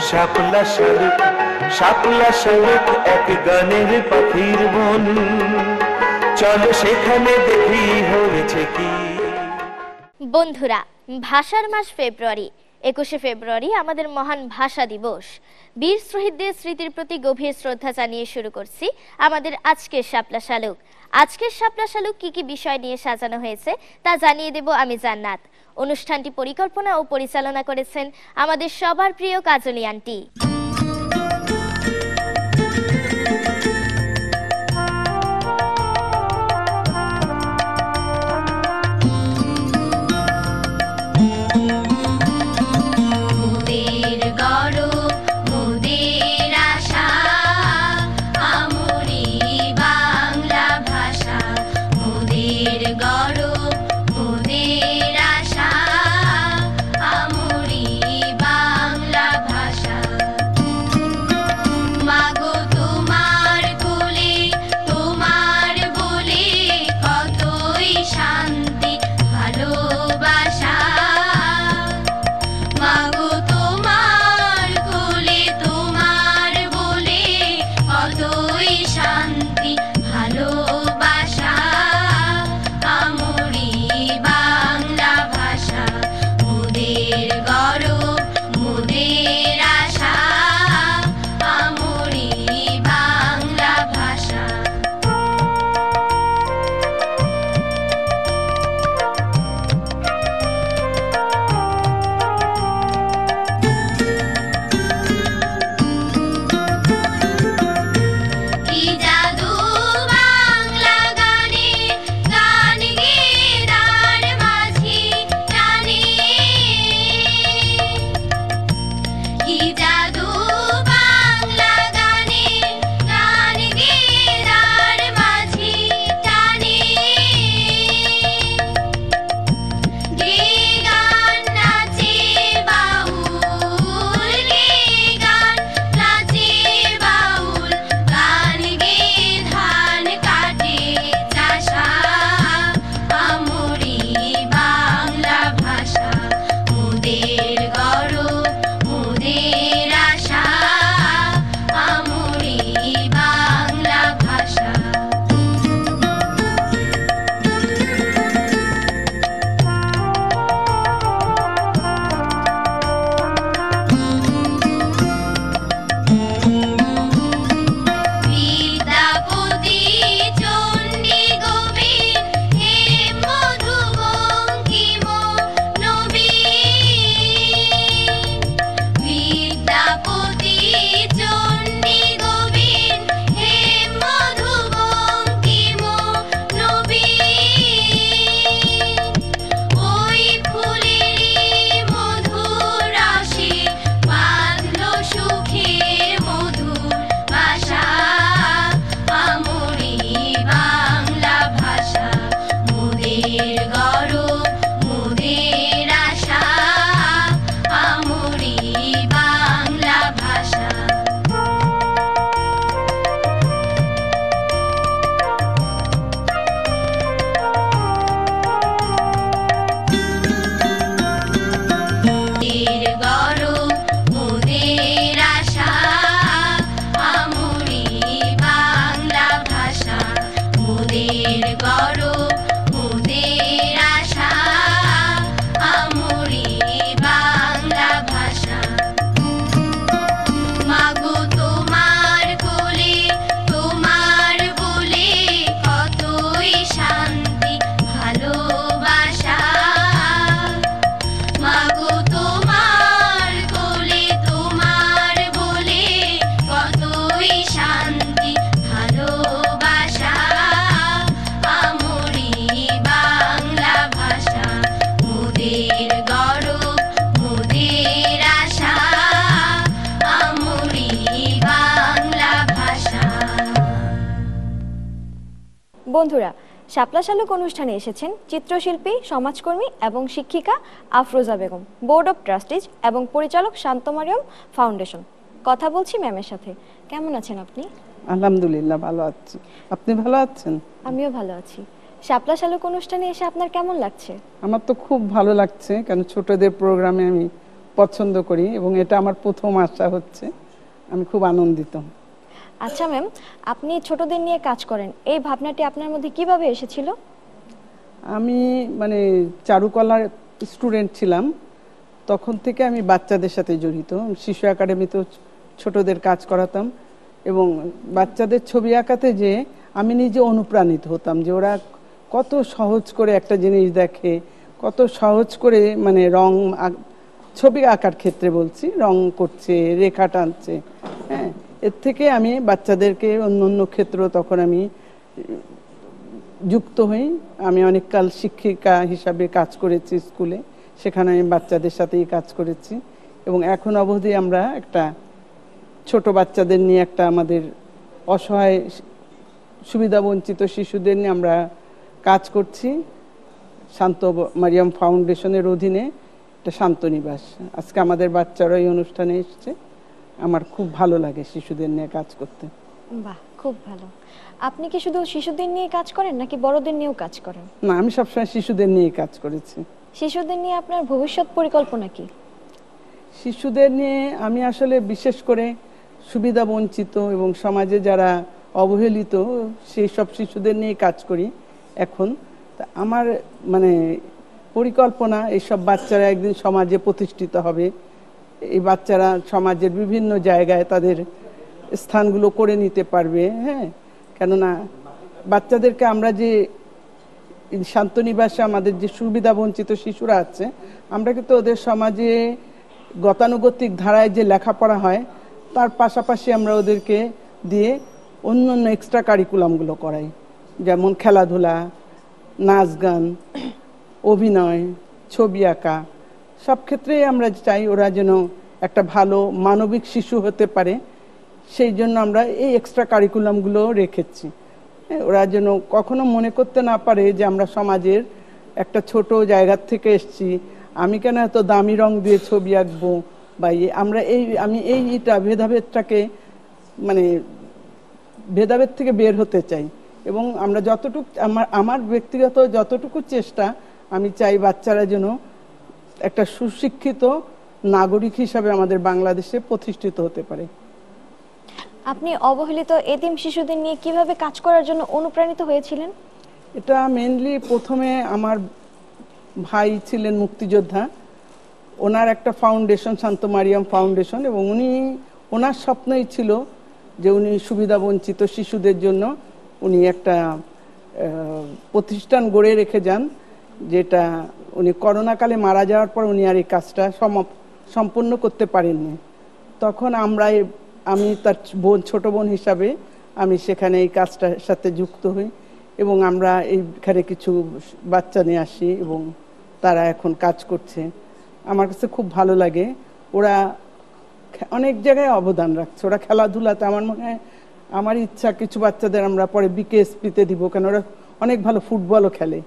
শাপলা শালুক শাপলা শালুক এক গানের পাখির মন, চলো সেখানে দেখি হয়েছে কি। বন্ধুরা, ভাষার মাস ফেব্রুয়ারি। 21শে ফেব্রুয়ারি আমাদের মহান ভাষা দিবস। বীর শহীদদের স্মৃতির প্রতি গভীর শ্রদ্ধা জানিয়ে শুরু করছি আমাদের আজকের শাপলা শালুক। আজকের শাপলা শালুক কি কি বিষয় নিয়ে সাজানো হয়েছে তা জানিয়ে দেব আমি জান্নাত। অনুষ্ঠানটি পরিকল্পনা ও পরিচালনা করেছেন আমাদের সবার প্রিয় কাজলি আন্টি। বন্ধুরা, শাপলা শালুক অনুষ্ঠানে এসেছেন চিত্রশিল্পী, সমাজকর্মী এবং শিক্ষিকা Afroza Begum, board of trustees এবং পরিচালক শান্ত মারিয়ম ফাউন্ডেশন। কথা বলছি ম্যামের সাথে। কেমন আছেন আপনি? আলহামদুলিল্লাহ ভালো আছি। আপনি ভালো আছেন? আমিও ভালো আছি। শাপলা শালুক অনুষ্ঠানে এসে আপনার কেমন লাগছে? আমার তো খুব ভালো লাগছে, কারণ ছোটদের প্রোগ্রামে আমি পছন্দ করি এবং এটা আমার প্রথম আশা হচ্ছে। আমি খুব আনন্দিত। আচ্ছা ম্যাম, আপনি ছোটদের নিয়ে কাজ করেন, এই ভাবনাটি আপনার মধ্যে কিভাবে এসেছিল? আমি মানে চারুকলার স্টুডেন্ট ছিলাম, তখন থেকে আমি বাচ্চাদের সাথে জড়িত। শিশু একাডেমিতেও ছোটদের কাজ করাতাম এবং বাচ্চাদের ছবি আঁকাতে যে আমি নিজে অনুপ্রাণিত হতাম যে ওরা কত সহজ করে একটা জিনিস দেখে, কত সহজ করে মানে রং ছবি আঁকার ক্ষেত্রে বলছি, রং করছে, রেখা টানছে। হ্যাঁ, এর থেকে আমি বাচ্চাদেরকে অন্য অন্য ক্ষেত্র তখন আমি যুক্ত হই। আমি অনেককাল শিক্ষিকা হিসাবে কাজ করেছি স্কুলে, সেখানে আমি বাচ্চাদের সাথেই কাজ করেছি এবং এখন অবধি আমরা একটা ছোট বাচ্চাদের নিয়ে একটা আমাদের অসহায় সুবিধাবঞ্চিত শিশুদের নিয়ে আমরা কাজ করছি শান্ত মারিয়াম ফাউন্ডেশনের অধীনে, একটা শান্ত নিবাস। আজকে আমাদের বাচ্চারা এই অনুষ্ঠানে এসছে, আমার খুব ভালো লাগে শিশুদের নিয়ে কাজ করতে। বাহ, খুব ভালো। আপনি কি শুধু শিশুদের নিয়ে কাজ করেন নাকি বড়দের নিয়েও কাজ করেন? না, আমি সবসময় শিশুদের নিয়ে কাজ করেছি। শিশুদের নিয়ে আপনার ভবিষ্যৎ পরিকল্পনা কি? শিশুদের নিয়ে আমি আসলে বিশেষ করে সুবিধা বঞ্চিত এবং সমাজে যারা অবহেলিত সেই সব শিশুদের নিয়ে কাজ করি এখন। আমার মানে পরিকল্পনা এইসব বাচ্চারা একদিন সমাজে প্রতিষ্ঠিত হবে, এই বাচ্চারা সমাজের বিভিন্ন জায়গায় তাদের স্থানগুলো করে নিতে পারবে। হ্যাঁ, কেননা বাচ্চাদেরকে আমরা যে শান্তনিবাসে আমাদের যে সুবিধা বঞ্চিত শিশুরা আছে, আমরা কিন্তু ওদের সমাজে গতানুগতিক ধারায় যে লেখাপড়া হয় তার পাশাপাশি আমরা ওদেরকে দিয়ে অন্য অন্য এক্সট্রা কারিকুলামগুলো করাই, যেমন খেলাধুলা, নাচ গান, অভিনয়, ছবি আঁকা। সব ক্ষেত্রেই আমরা চাই ওরা যেন একটা ভালো মানবিক শিশু হতে পারে, সেই জন্য আমরা এই এক্সট্রা কারিকুলামগুলো রেখেছি। ওরা যেন কখনো মনে করতে না পারে যে আমরা সমাজের একটা ছোট জায়গার থেকে এসেছি, আমি কেন এত দামি রং দিয়ে ছবি আঁকবো, বা আমি এইটা ভেদাভেদটাকে মানে ভেদাভেদ থেকে বের হতে চাই। এবং আমরা যতটুকু আমার ব্যক্তিগত যতটুকু চেষ্টা, আমি চাই বাচ্চারা যেন একটা সুশিক্ষিত নাগরিক হিসাবে আমাদের বাংলাদেশে প্রতিষ্ঠিত হতে পারে। আপনি অবহেলিত এতিম শিশুদের নিয়ে কিভাবে কাজ করার জন্য অনুপ্রাণিত হয়েছিলেন? এটা মেইনলি প্রথমে আমার ভাই ছিলেন মুক্তিযোদ্ধা, ওনার একটা ফাউন্ডেশন শান্ত মারিয়াম ফাউন্ডেশন, এবং ওনার স্বপ্নই ছিল যে উনি সুবিধা বঞ্চিত শিশুদের জন্য উনি একটা প্রতিষ্ঠান গড়ে রেখে যান, যেটা উনি করোনাকালে মারা যাওয়ার পর উনি আর এই কাজটা সম্পূর্ণ করতে পারেননি। তখন আমি তার ছোট বোন হিসাবে আমি সেখানে এই কাজটার সাথে যুক্ত হই এবং আমরা এইখানে কিছু বাচ্চা নিয়ে আসি এবং তারা এখন কাজ করছে। আমার কাছে খুব ভালো লাগে, ওরা অনেক জায়গায় অবদান রাখছে। ওরা খেলাধুলাতে আমার মনে হয়, আমার ইচ্ছা কিছু বাচ্চাদের আমরা পরে বিকেএসপিতে দিব, কেন ওরা অনেক ভালো ফুটবলও খেলে,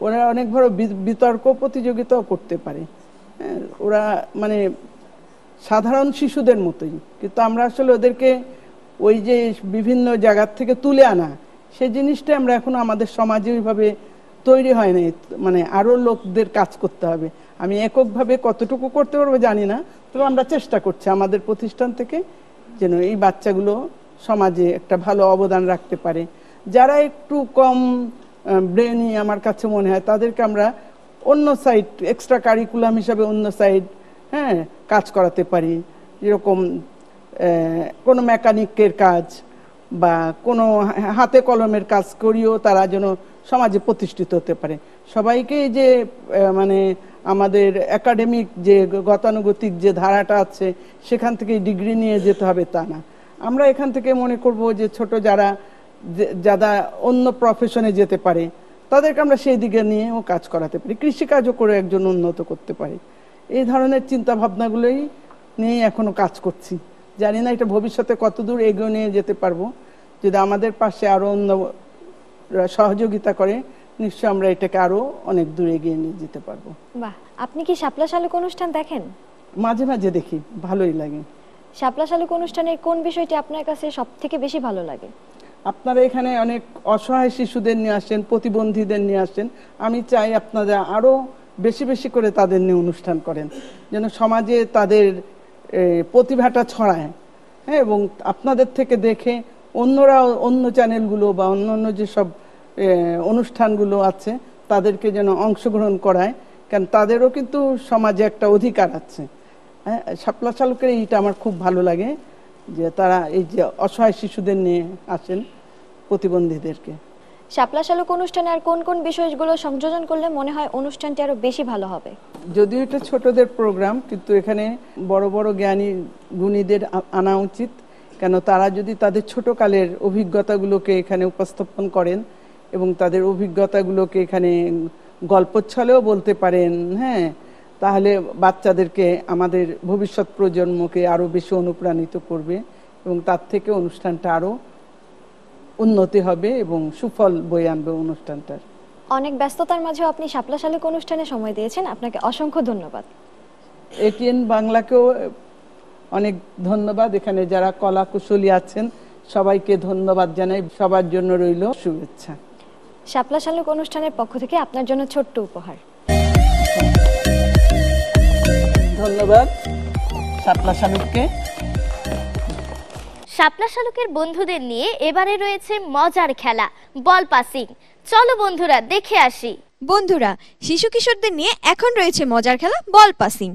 ওরা অনেক ভালো বিতর্ক প্রতিযোগিতাও করতে পারে। ওরা মানে সাধারণ শিশুদের মতোই, কিন্তু আমরা আসলে ওদেরকে ওই যে বিভিন্ন জায়গার থেকে তুলে আনা, সেই জিনিসটা আমরা এখনো আমাদের সমাজে ওইভাবে তৈরি হয় নাই। মানে আরও লোকদের কাজ করতে হবে। আমি এককভাবে কতটুকু করতে পারবো জানি না, তবে আমরা চেষ্টা করছি আমাদের প্রতিষ্ঠান থেকে যেন এই বাচ্চাগুলো সমাজে একটা ভালো অবদান রাখতে পারে। যারা একটু কম ব্রেনি আমার কাছে মনে হয়, তাদেরকে আমরা অন্য সাইড এক্সট্রা কারিকুলাম হিসাবে অন্য সাইড কাজ করাতে পারি, যেরকম কোনো মেকানিকের কাজ বা কোনো হাতে কলমের কাজ করিও তারা যেন সমাজে প্রতিষ্ঠিত হতে পারে। সবাইকে যে মানে আমাদের একাডেমিক যে গতানুগতিক যে ধারাটা আছে সেখান থেকে ডিগ্রি নিয়ে যেতে হবে তা না। আমরা এখান থেকে মনে করব যে ছোট যারা অন্য প্রফেশনে যেতে পারে তাদেরকে আমরা সেই দিকে নিয়েও কাজ করাতে পারি, কৃষিকাজও করে একজন উন্নত করতে পারে। এই ধরনের চিন্তা ভাবনাগুলোই নিয়ে এখনো কাজ করছি। জানি না এটা ভবিষ্যতে কতদূর এগিয়ে নিয়ে যেতে পারবো, যদি আমাদের পাশে আরো অন্য সহযোগিতা করে নিশ্চয় আমরা এটাকে আরো অনেক দূর এগিয়ে নিয়ে যেতে পারবো। বাহ, আপনি কি শাপলা শালুক অনুষ্ঠান দেখেন? মাঝে মাঝে দেখি, ভালোই লাগে। শাপলা শালুক অনুষ্ঠানের কোন বিষয়টি আপনার কাছে সবথেকে বেশি ভালো লাগে? আপনারা এখানে অনেক অসহায় শিশুদের নিয়ে আসেন, প্রতিবন্ধীদের নিয়ে আসেন। আমি চাই আপনারা আরো বেশি বেশি করে তাদের নিয়ে অনুষ্ঠান করেন, যেন সমাজে তাদের প্রতিভাটা ছড়ায়। হ্যাঁ, এবং আপনাদের থেকে দেখে অন্যরা, অন্য চ্যানেলগুলো বা অন্য অন্য যেসব অনুষ্ঠানগুলো আছে তাদেরকে যেন অংশগ্রহণ করায়, কারণ তাদেরও কিন্তু সমাজে একটা অধিকার আছে। হ্যাঁ, শাপলা শালুকের এইটা আমার খুব ভালো লাগে যে তারা এই যে অসহায় শিশুদের নিয়ে আসেন, প্রতিবন্ধীদেরকে। শাপলা শালুক অনুষ্ঠানে আর কোন কোন বিষয়গুলো সংযোজন করলে মনে হয় অনুষ্ঠানটি আরো বেশি ভালো হবে? যদিও এটা ছোটদের প্রোগ্রাম, কিন্তু এখানে বড় বড় জ্ঞানী গুণীদের আনা উচিত, কেন তারা যদি তাদের ছোটকালের অভিজ্ঞতাগুলোকে এখানে উপস্থাপন করেন এবং তাদের অভিজ্ঞতাগুলোকে এখানে গল্পচ্ছলেও বলতে পারেন, হ্যাঁ, তাহলে বাচ্চাদেরকে, আমাদের ভবিষ্যৎ প্রজন্মকে আরো বেশি অনুপ্রাণিত করবে এবং তার থেকে অনুষ্ঠানটা আরো উন্নতি হবে এবং সুফল বয়ে আনবে অনুষ্ঠানটার। অনেক ব্যস্ততার মাঝেও আপনি শাপলা শালুক অনুষ্ঠানে সময় দিয়েছেন, আপনাকে অসংখ্য ধন্যবাদ। এটিএন বাংলাকেও অনেক ধন্যবাদ, এখানে যারা কলা কুশলী আছেন সবাইকে ধন্যবাদ জানাই, সবার জন্য রইল শুভেচ্ছা। শাপলা শালুক অনুষ্ঠানের পক্ষ থেকে আপনার জন্য ছোট্ট উপহার। ধন্যবাদ শাপলা শালুককে। শাপলা শালুকের বন্ধুদের নিয়ে এবারে রয়েছে মজার খেলা বল পাসিং। চলো বন্ধুরা দেখে আসি। বন্ধুরা, শিশু কিশোরদের নিয়ে এখন রয়েছে মজার খেলা বল পাসিং।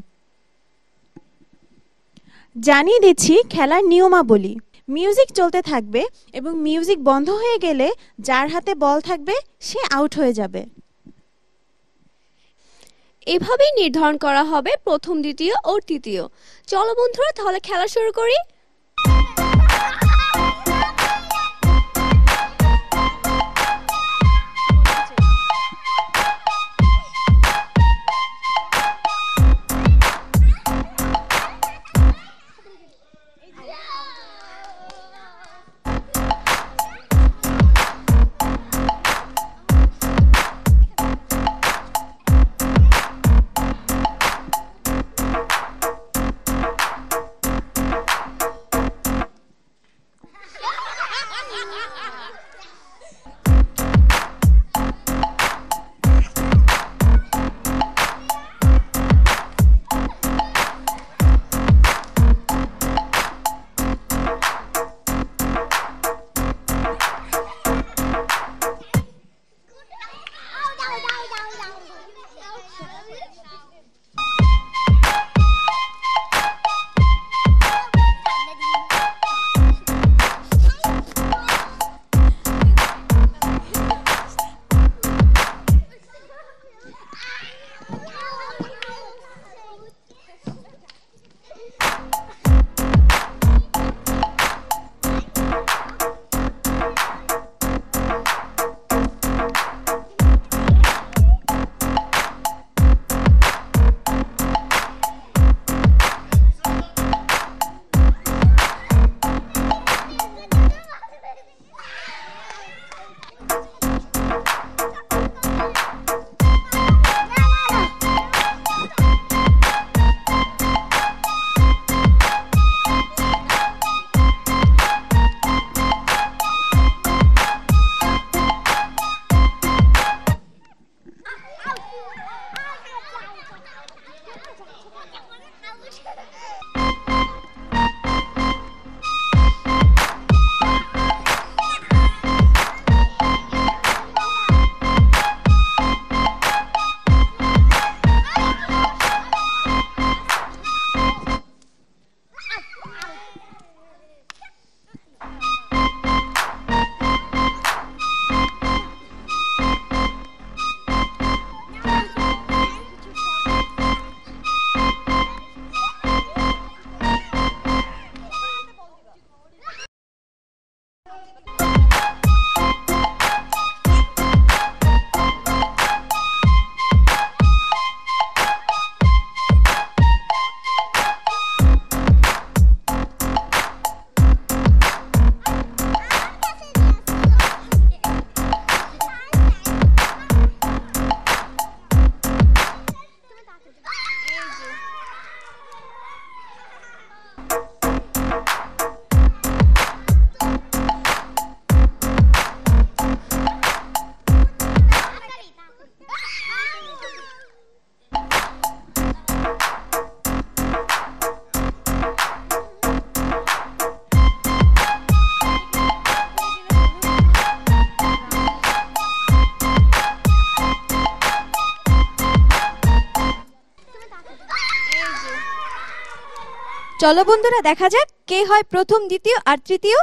জানিয়ে দিচ্ছি খেলার নিয়মাবলী। মিউজিক চলতে থাকবে এবং মিউজিক বন্ধ হয়ে গেলে যার হাতে বল থাকবে সে আউট হয়ে যাবে। এভাবেই নির্ধারণ করা হবে প্রথম, দ্বিতীয় ও তৃতীয়। চলো বন্ধুরা তাহলে খেলা শুরু করি। চলো বন্ধুরা দেখা যাক কে হয় প্রথম, দ্বিতীয় আর তৃতীয়।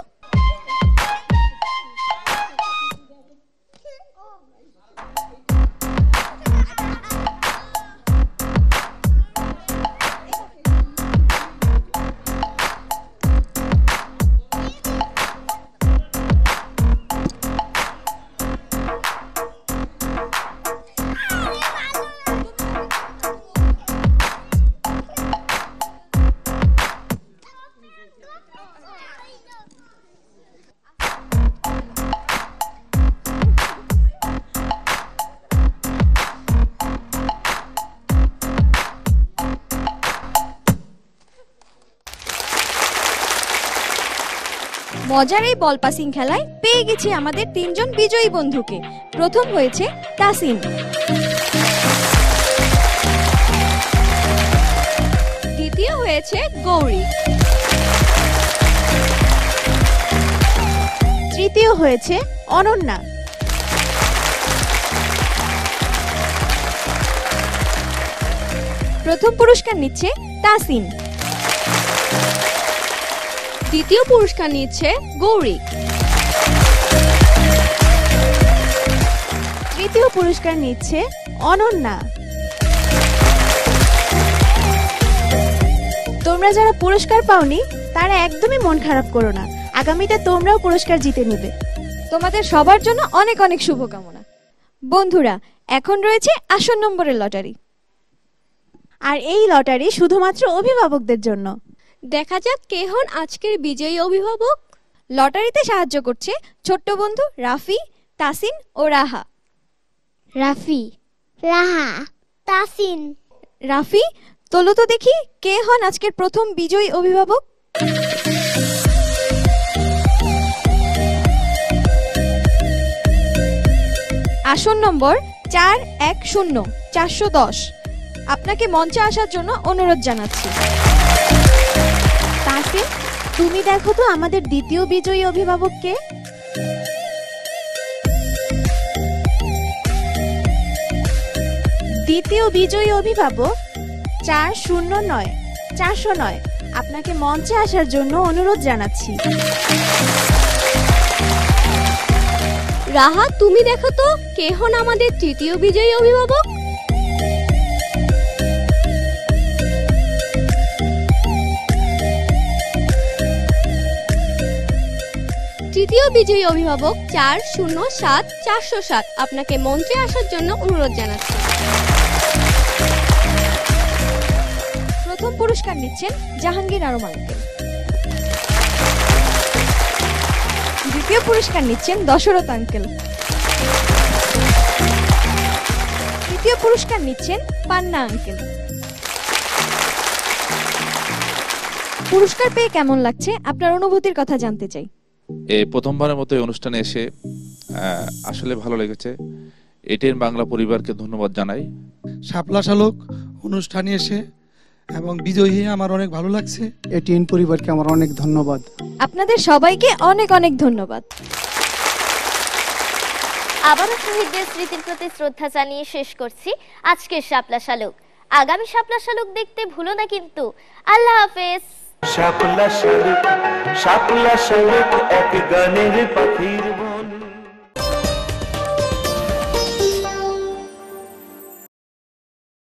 মজার এই বল পাসিং খেলায় পেয়ে গেছি আমাদের তিনজন বিজয়ী বন্ধুকে। প্রথম হয়েছে তাসিন, দ্বিতীয় হয়েছে গৌরী, তৃতীয় হয়েছে অনন্যা। প্রথম পুরস্কার নিচ্ছে তাসিন, দ্বিতীয় পুরস্কার নিচ্ছে গৌরী, তৃতীয় পুরস্কার নিচ্ছে অনন্যা। তোমরা যারা পুরস্কার পাওনি তারা একদমই মন খারাপ করো না, আগামীতে তোমরাও পুরস্কার জিতে নেবে। তোমাদের সবার জন্য অনেক অনেক শুভকামনা। বন্ধুরা, এখন রয়েছে আসল নম্বরের লটারি। আর এই লটারি শুধুমাত্র অভিভাবকদের জন্য। দেখা যাক কে হন আজকের বিজয়ী অভিভাবক। লটারিতে সাহায্য করছে ছোট্ট বন্ধু রাফি, তাসিন ও রাহা। রাফি, রাহা, তাসিন। রাফি, তোলো তো দেখি কে হন আজকের প্রথম বিজয়ী অভিভাবক। আসন নম্বর 410410। আপনাকে মঞ্চে আসার জন্য অনুরোধ জানাচ্ছি। তাসিন, তুমি দেখো তো আমাদের দ্বিতীয় বিজয়ী অভিভাবককে। দ্বিতীয় বিজয়ী অভিভাবক 409409। আপনাকে মঞ্চে আসার জন্য অনুরোধ জানাচ্ছি। রাহা, তুমি দেখো তো কে হন আমাদের তৃতীয় বিজয়ী অভিভাবক। তৃতীয় বিজয়ী অভিভাবক 407407। আপনাকে মঞ্চে আসার জন্য অনুরোধ জানাচ্ছি। প্রথম পুরস্কার নিচ্ছেন জাহাঙ্গীর আরম আঙ্কেল, দ্বিতীয় পুরস্কার নিচ্ছেন দশরথ আঙ্কেল, তৃতীয় পুরস্কার নিচ্ছেন পান্না আঙ্কেল। পুরস্কার পেয়ে কেমন লাগছে, আপনার অনুভূতির কথা জানতে চাই। এই প্রথমবারের মতো এই অনুষ্ঠানে এসে আসলে ভালো লেগেছে। এটিএন বাংলা পরিবারকে ধন্যবাদ জানাই। শাপলা শালক অনুষ্ঠানে এসে এবং বিজয়ী হয়ে আমার অনেক ভালো লাগছে। এটিএন পরিবারকে আমার অনেক ধন্যবাদ। আপনাদের সবাইকে অনেক অনেক ধন্যবাদ। আবারও শহীদদের স্মৃতির প্রতি শ্রদ্ধা জানিয়ে শেষ করছি আজকের শাপলা শালুক। আগামী শাপলা শালুক দেখতে ভুলো না কিন্তু। আল্লাহ হাফেজ। শাপলা শালুক, শাপলা শালুক এক গানের পাখির